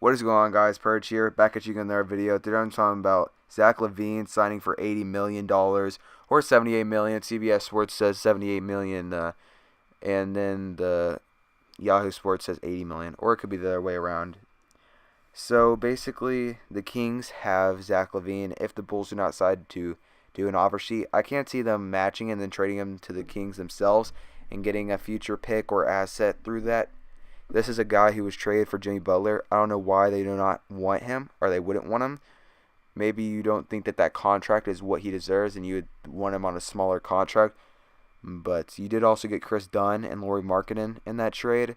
What is going on, guys? Perch here, back at you in another video. Today I'm talking about Zach LaVine signing for $80 million or $78 million. CBS Sports says $78 million, and then the Yahoo Sports says $80 million, or it could be the other way around. So basically, the Kings have Zach LaVine. If the Bulls do not decide to do an offer sheet, I can't see them matching and then trading him to the Kings themselves and getting a future pick or asset through that. This is a guy who was traded for Jimmy Butler. I don't know why they do not want him, or they wouldn't want him. Maybe you don't think that contract is what he deserves and you would want him on a smaller contract. But you did also get Chris Dunn and Lauri Markkanen in that trade.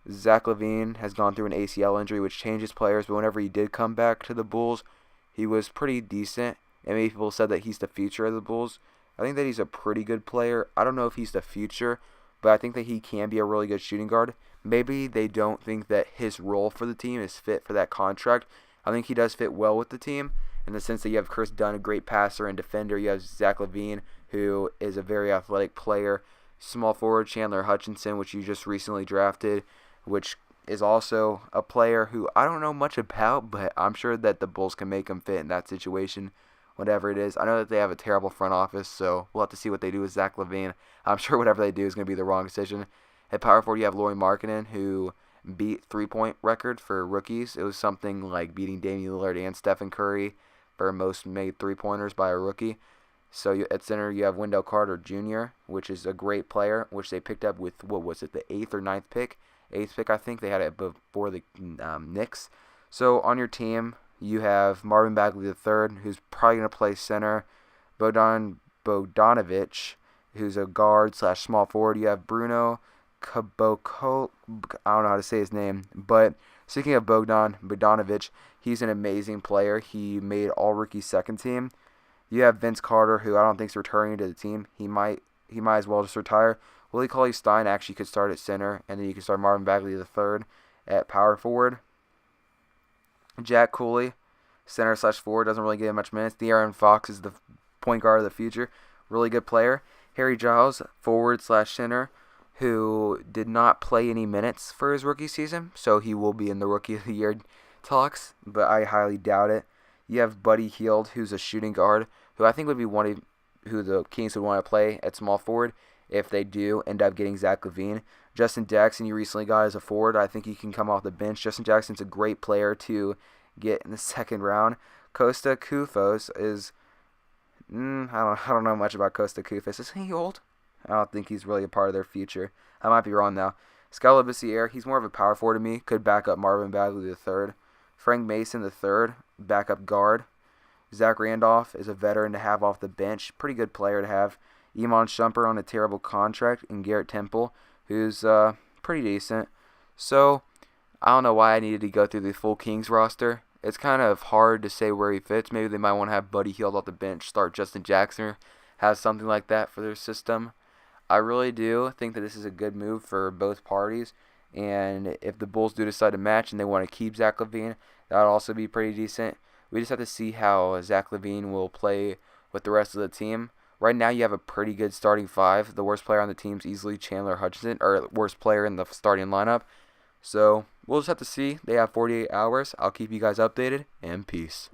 Zach LaVine has gone through an ACL injury, which changes players, but whenever he did come back to the Bulls, he was pretty decent. And many people said that he's the future of the Bulls. I think that he's a pretty good player. I don't know if he's the future, but I think that he can be a really good shooting guard. Maybe they don't think that his role for the team is fit for that contract. I think he does fit well with the team in the sense that you have Chris Dunn, a great passer and defender. You have Zach LaVine, who is a very athletic player. Small forward Chandler Hutchinson, which you just recently drafted, which is also a player who I don't know much about, but I'm sure that the Bulls can make him fit in that situation, whatever it is. I know that they have a terrible front office, so we'll have to see what they do with Zach LaVine. I'm sure whatever they do is going to be the wrong decision. At power forward, you have Lauri Markkanen, who beat three-point record for rookies. It was something like beating Damian Lillard and Stephen Curry for most made three-pointers by a rookie. So at center, you have Wendell Carter Jr., which is a great player, which they picked up with, what was it, the 8th or 9th pick? 8th pick, I think. They had it before the Knicks. So on your team, you have Marvin Bagley III, who's probably going to play center. Bogdan Bogdanovic, who's a guard / small forward. You have Bruno Caboclo, I don't know how to say his name, but speaking of Bogdan Bogdanovic, he's an amazing player. He made all-rookie second team. You have Vince Carter, who I don't think is returning to the team. He might as well just retire. Willie Cauley-Stein actually could start at center, and then you can start Marvin Bagley III at power forward. Jack Cooley, center / forward, doesn't really get much minutes. De'Aaron Fox is the point guard of the future. Really good player. Harry Giles, forward / center, who did not play any minutes for his rookie season, so he will be in the Rookie of the Year talks, but I highly doubt it. You have Buddy Hield, who's a shooting guard, who I think would be one of who the Kings would want to play at small forward if they do end up getting Zach LaVine. Justin Jackson, you recently got as a forward. I think he can come off the bench. Justin Jackson's a great player to get in the second round. Costa Koufos is, I don't know much about Costa Koufos. Is he old? I don't think he's really a part of their future. I might be wrong now. Skal Labissiere, he's more of a power forward to me. Could back up Marvin Bagley III. Frank Mason III, backup guard. Zach Randolph is a veteran to have off the bench. Pretty good player to have. Iman Shumpert on a terrible contract. And Garrett Temple, who's pretty decent. So, I don't know why I needed to go through the full Kings roster. It's kind of hard to say where he fits. Maybe they might want to have Buddy Hield off the bench, start Justin Jackson, have something like that for their system. I really do think that this is a good move for both parties, and if the Bulls do decide to match and they want to keep Zach LaVine, that would also be pretty decent. We just have to see how Zach LaVine will play with the rest of the team. Right now, you have a pretty good starting five. The worst player on the team is easily Chandler Hutchinson, or worst player in the starting lineup. So we'll just have to see. They have 48 hours. I'll keep you guys updated, and peace.